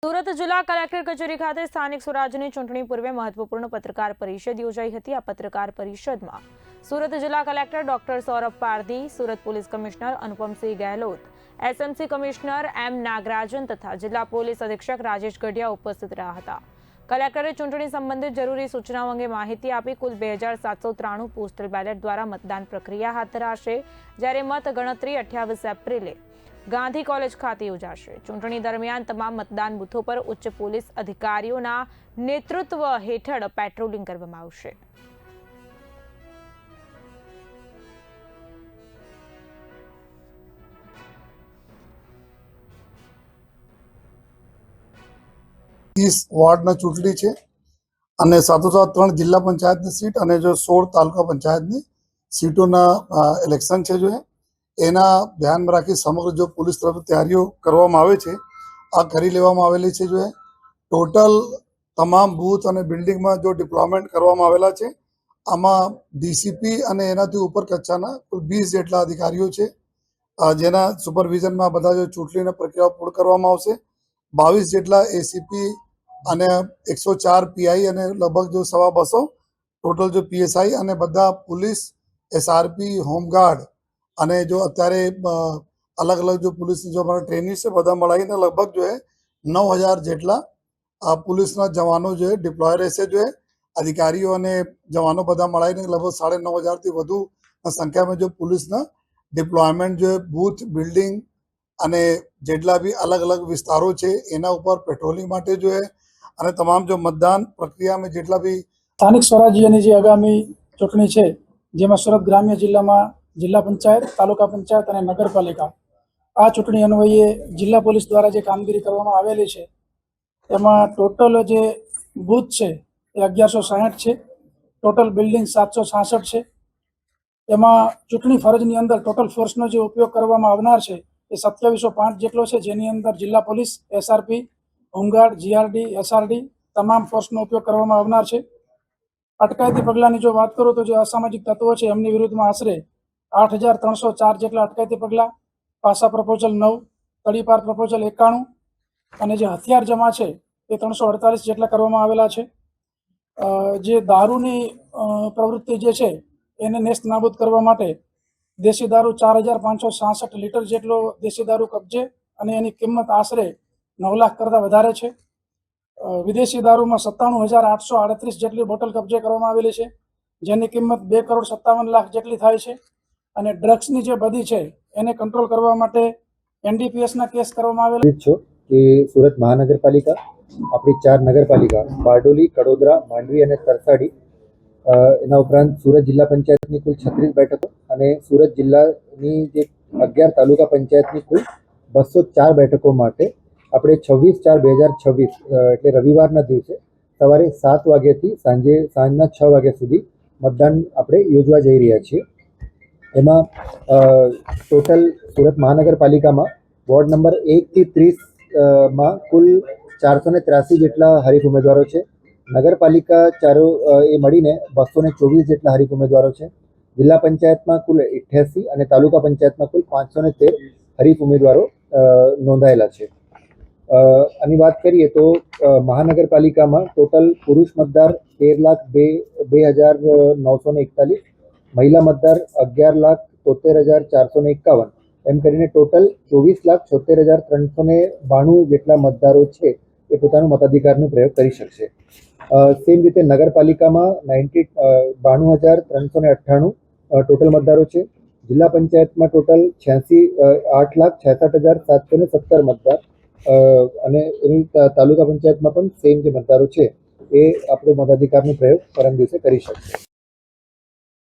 સુરત જિલ્લા કલેક્ટર કચેરી ખાતે સ્થાનિક સ્વરાજ્યની ચૂંટણી પૂર્વે મહત્વપૂર્ણ પત્રકાર પરિષદ યોજાઈ હતી। આ પત્રકાર પરિષદમાં સુરત જિલ્લા collector doctor Saurabh Pardhi, Surat police commissioner Anupamsinh Gehlot, SMC commissioner M Nagarajan તથા જિલ્લા પોલીસ અધિક્ષક રાજેશ ગઢિયા ઉપસ્થિત રહ્યા હતા। કલેક્ટરે ચૂંટણી સંબંધિત જરૂરી સૂચનાઓ અંગે માહિતી આપી। કુલ 2793 પોસ્ટલ બેલેટ દ્વારા મતદાન પ્રક્રિયા હાથ ધરાશે, જ્યારે મત ગણતરી 28 એપ્રિલે ગાંધી કોલેજ ખાતે યોજાશે। ચૂંટણી દરમિયાન તમામ મતદાન બૂથો પર ઉચ્ચ પોલીસ અધિકારીઓના નેતૃત્વ હેઠળ પેટ્રોલિંગ કરવામાં આવશે। વાર્ડના ચૂંટણી છે અને સાથોસાથ 3 જિલ્લા પંચાયતની સીટ અને જો 16 તાલુકા પંચાયતની સીટોના ઇલેક્શન છે જો એના ધ્યાનમાં રાખી સમગ્ર જો પોલીસ તરફ તૈયારીઓ કરવામાં આવે છે આ કરી લેવામાં આવેલી છે। જો ટોટલ તમામ બૂથ અને બિલ્ડિંગમાં જો ડિપ્લોયમેન્ટ કરવામાં આવેલા છે આમાં ડીસીપી અને એનાથી ઉપર કક્ષાના કુલ 20 જેટલા અધિકારીઓ છે જેના સુપરવિઝનમાં બધા જો ચૂંટણીની પ્રક્રિયા પૂર્ણ કરવામાં આવશે। 22 જેટલા એસીપી અને 104 પીઆઈ અને લગભગ જો 250 ટોટલ જો પીએસઆઈ અને બધા પોલીસ એસઆરપી હોમગાર્ડ અને જો અત્યારે અલગ અલગ જો પોલીસની જો અમારા ટ્રેનિંગ છે બધા મળાવીને લગભગ જો 9000 જેટલા પોલીસના જવાનો જો ડિપ્લોય રહેશે। જો અધિકારીઓ અને જવાનો બધા મળાવીને લગભગ 9500થી વધુ સંખ્યામાં જો પોલીસના ડિપ્લોયમેન્ટ જો બૂથ બિલ્ડિંગ અને જેટલા બી અલગ અલગ વિસ્તારો છે એના ઉપર પેટ્રોલિંગ માટે જો અને તમામ જો મતદાન પ્રક્રિયામાં જેટલા બી સ્થાનિક સ્વરાજ્યની જે આગામી ચૂંટણી છે જેમાં સુરત ગ્રામ્ય જિલ્લામાં જિલ્લા પંચાયત, તાલુકા પંચાયત અને નગરપાલિકા આ ચૂંટણી અન્વયે જિલ્લા પોલીસ દ્વારા જે કામગીરી કરવામાં આવેલી છે એમાં ટોટલ જે બૂથ છે એ 1160 છે, ટોટલ બિલ્ડિંગ 766 છે। એમાં ચૂંટણી ફરજની અંદર ટોટલ ફોર્સનો જે ઉપયોગ કરવામાં આવનાર છે એ 2705 જેટલો છે, જેની અંદર જિલ્લા police, SRP, home guard, GRD, SRD તમામ ફોર્સનો ઉપયોગ કરવામાં આવનાર છે। અટકાયતી પગલાંની જો વાત કરું તો જે અસામાજિક તત્વો છે એમની વિરુદ્ધમાં આશરે 8304 જેટલા અટકાયતી પગલાં, પાસા પ્રપોઝલ 9, તડીપાર પ્રપોઝલ 91 અને જે હથિયાર જમા છે એ 348 જેટલા કરવામાં આવેલા છે। જે દારૂની પ્રવૃત્તિ જે છે એને નેસ્ત નાબૂદ કરવા માટે દેશી દારૂ 4566 લીટર જેટલો દેશી દારૂ કબજે અને એની કિંમત આશરે 9 લાખ કરતાં વધારે છે। વિદેશી દારૂમાં 97838 જેટલી બોટલ કબજે કરવામાં આવેલી છે, જેની કિંમત 2,57,00,000 જેટલી થાય છે। અને ડ્રગ્સની જે બધી છે એને કંટ્રોલ કરવા માટે એનડીપીએસના કેસ કરવામાં આવેલા છો કે સુરત મહાનગરપાલિકા આપણી 4 નગરપાલિકા બારડોલી, કડોદરા, માંડવી અને તરસાડી એના ઉપરાંત સુરત જિલ્લા પંચાયતની કુલ 36 બેઠકો અને સુરત જિલ્લાની જે 11 તાલુકા પંચાયતની કુલ 204 બેઠકો માટે આપણે 26/4/2026 એટલે રવિવારના દિવસે સવારે 7 વાગ્યાથી સાંજના 6 વાગ્યા સુધી મતદાન આપણે યોજવા જઈ રહ્યા છીએ। એમાં ટોટલ સુરત મહાનગરપાલિકામાં વોર્ડ નંબર 1 થી 30 માં કુલ 483 જેટલા હરીફ ઉમેદવારો છે। નગરપાલિકા એ મળીને 224 જેટલા હરીફ ઉમેદવારો છે। જિલ્લા પંચાયતમાં કુલ 88 અને તાલુકા પંચાયતમાં કુલ 513 હરીફ ઉમેદવારો નોંધાયેલા છે। આની વાત કરીએ તો મહાનગરપાલિકામાં ટોટલ પુરુષ મતદાર 13,02,941, મહિલા મતદાર 11,73,451 એમ કરીને ટોટલ 24,76,392 જેટલા મતદારો છે એ પોતાનું મતાધિકારનો પ્રયોગ કરી શકશે। સેમ રીતે નગરપાલિકામાં 92,398 ટોટલ મતદારો છે। જિલ્લા પંચાયતમાં ટોટલ 8,66,717 મતદાર અને એની તાલુકા પંચાયતમાં પણ સેમ જે મતદારો છે એ આપણો મતાધિકારનો પ્રયોગ પરમ દિવસે કરી શકશે।